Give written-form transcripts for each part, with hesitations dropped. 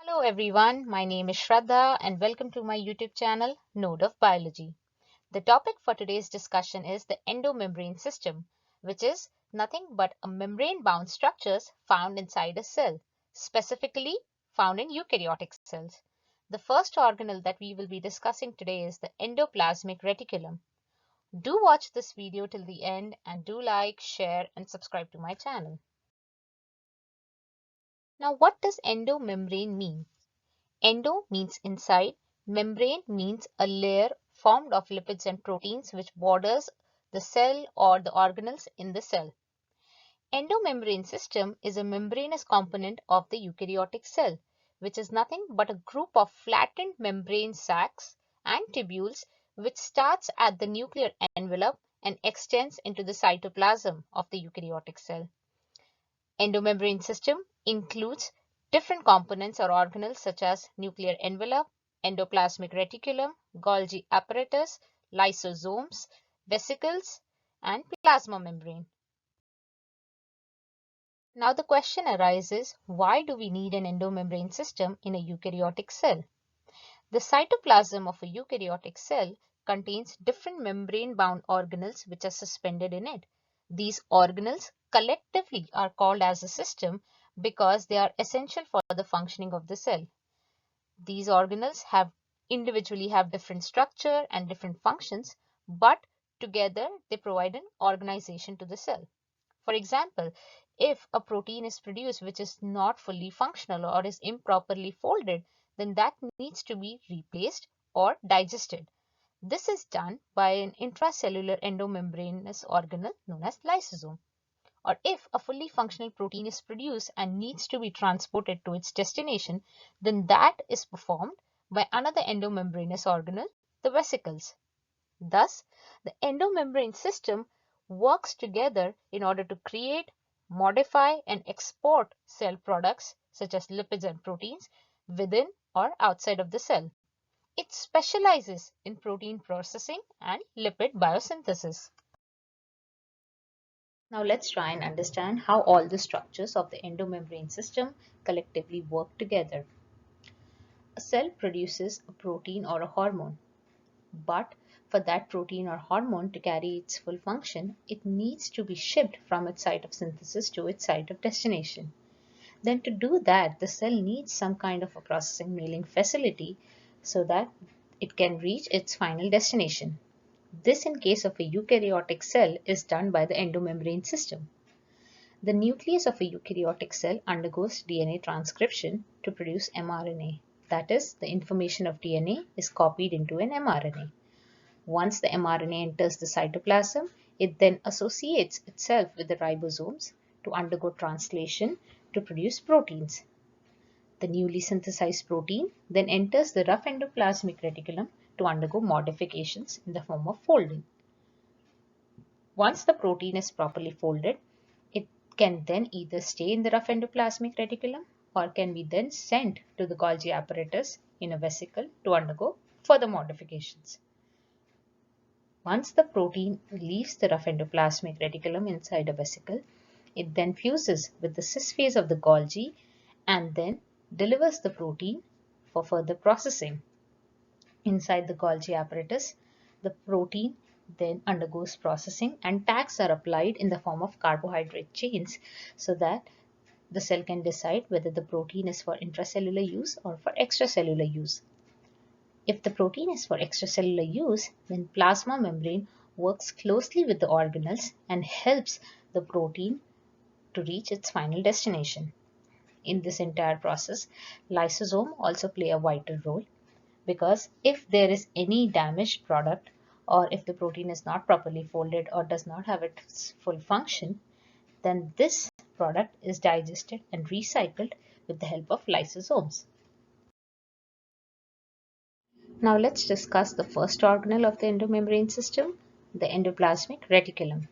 Hello everyone, my name is Shraddha and welcome to my YouTube channel, Node of Biology. The topic for today's discussion is the endomembrane system, which is nothing but a membrane-bound structures found inside a cell, specifically found in eukaryotic cells. The first organelle that we will be discussing today is the endoplasmic reticulum. Do watch this video till the end and do like, share and subscribe to my channel. Now what does endomembrane mean? Endo means inside, membrane means a layer formed of lipids and proteins which borders the cell or the organelles in the cell. Endomembrane system is a membranous component of the eukaryotic cell, which is nothing but a group of flattened membrane sacs and tubules which starts at the nuclear envelope and extends into the cytoplasm of the eukaryotic cell. Endomembrane system includes different components or organelles such as nuclear envelope, endoplasmic reticulum, Golgi apparatus, lysosomes, vesicles, and plasma membrane. Now the question arises, why do we need an endomembrane system in a eukaryotic cell? The cytoplasm of a eukaryotic cell contains different membrane-bound organelles which are suspended in it. These organelles collectively are called as a system because they are essential for the functioning of the cell. These organelles individually have different structure and different functions, but together they provide an organization to the cell. For example, if a protein is produced which is not fully functional or is improperly folded, then that needs to be replaced or digested. This is done by an intracellular endomembranous organelle known as lysosome. Or if a fully functional protein is produced and needs to be transported to its destination, then that is performed by another endomembranous organelle, the vesicles. Thus, the endomembrane system works together in order to create, modify, and export cell products such as lipids and proteins within or outside of the cell. It specializes in protein processing and lipid biosynthesis. Now let's try and understand how all the structures of the endomembrane system collectively work together. A cell produces a protein or a hormone. But for that protein or hormone to carry its full function, it needs to be shipped from its site of synthesis to its site of destination. Then to do that, the cell needs some kind of a processing mailing facility so that it can reach its final destination. This, in case of a eukaryotic cell, is done by the endomembrane system. The nucleus of a eukaryotic cell undergoes DNA transcription to produce mRNA. That is, the information of DNA is copied into an mRNA. Once the mRNA enters the cytoplasm, it then associates itself with the ribosomes to undergo translation to produce proteins. The newly synthesized protein then enters the rough endoplasmic reticulum to undergo modifications in the form of folding. Once the protein is properly folded, it can then either stay in the rough endoplasmic reticulum or can be then sent to the Golgi apparatus in a vesicle to undergo further modifications. Once the protein leaves the rough endoplasmic reticulum inside a vesicle, it then fuses with the cis phase of the Golgi and then delivers the protein for further processing. Inside the Golgi apparatus, the protein then undergoes processing and tags are applied in the form of carbohydrate chains so that the cell can decide whether the protein is for intracellular use or for extracellular use. If the protein is for extracellular use, then plasma membrane works closely with the organelles and helps the protein to reach its final destination. In this entire process, lysosome also play a vital role because if there is any damaged product or if the protein is not properly folded or does not have its full function, then this product is digested and recycled with the help of lysosomes. Now let's discuss the first organelle of the endomembrane system, the endoplasmic reticulum.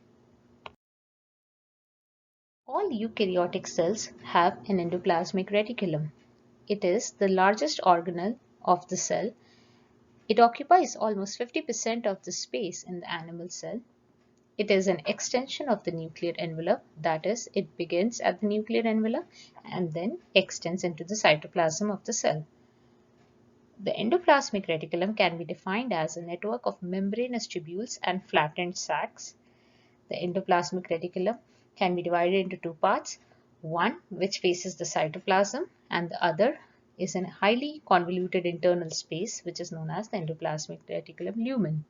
All eukaryotic cells have an endoplasmic reticulum. It is the largest organelle of the cell. It occupies almost 50% of the space in the animal cell. It is an extension of the nuclear envelope, that is, it begins at the nuclear envelope and then extends into the cytoplasm of the cell. The endoplasmic reticulum can be defined as a network of membranous tubules and flattened sacs. The endoplasmic reticulum can be divided into two parts, one which faces the cytoplasm and the other is a highly convoluted internal space which is known as the endoplasmic reticulum lumen.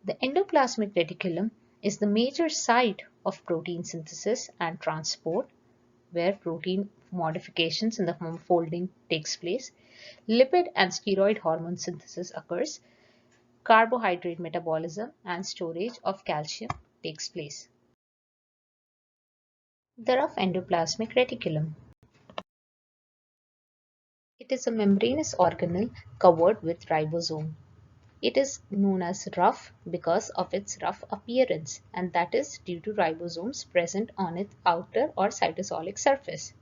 The endoplasmic reticulum is the major site of protein synthesis and transport, where protein modifications in the form of folding takes place, lipid and steroid hormone synthesis occurs, carbohydrate metabolism and storage of calcium takes place. The rough endoplasmic reticulum. It is a membranous organelle covered with ribosome. It is known as rough because of its rough appearance, and that is due to ribosomes present on its outer or cytosolic surface.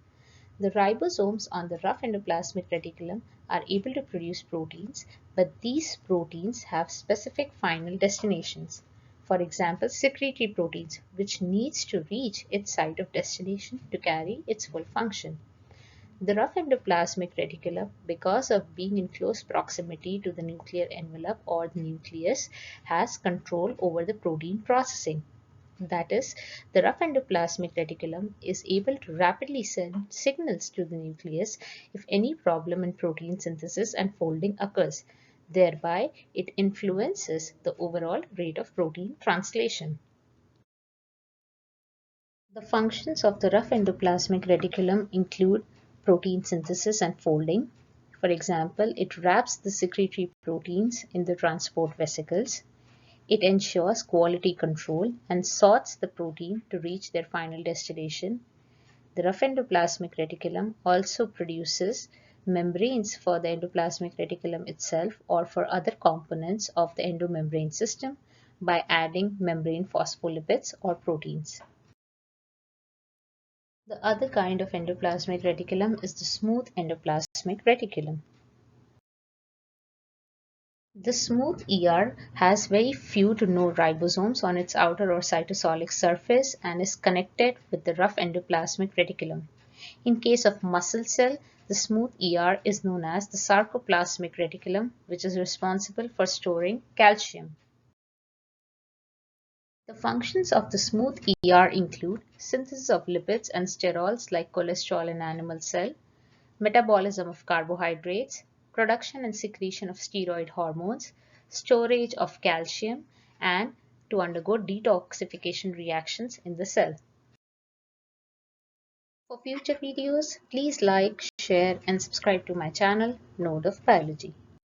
The ribosomes on the rough endoplasmic reticulum are able to produce proteins, but these proteins have specific final destinations. For example, secretory proteins, which needs to reach its site of destination to carry its full function. The rough endoplasmic reticulum, because of being in close proximity to the nuclear envelope or the nucleus, has control over the protein processing. That is, the rough endoplasmic reticulum is able to rapidly send signals to the nucleus if any problem in protein synthesis and folding occurs. Thereby, it influences the overall rate of protein translation. The functions of the rough endoplasmic reticulum include protein synthesis and folding. For example, it wraps the secretory proteins in the transport vesicles. It ensures quality control and sorts the protein to reach their final destination. The rough endoplasmic reticulum also produces membranes for the endoplasmic reticulum itself or for other components of the endomembrane system by adding membrane phospholipids or proteins. The other kind of endoplasmic reticulum is the smooth endoplasmic reticulum. The smooth ER has very few to no ribosomes on its outer or cytosolic surface and is connected with the rough endoplasmic reticulum. In case of muscle cell, the smooth ER is known as the sarcoplasmic reticulum, which is responsible for storing calcium. The functions of the smooth ER include synthesis of lipids and sterols like cholesterol in animal cell, metabolism of carbohydrates, production and secretion of steroid hormones, storage of calcium, and to undergo detoxification reactions in the cell. For future videos, please like, share, and subscribe to my channel, Node of Biology.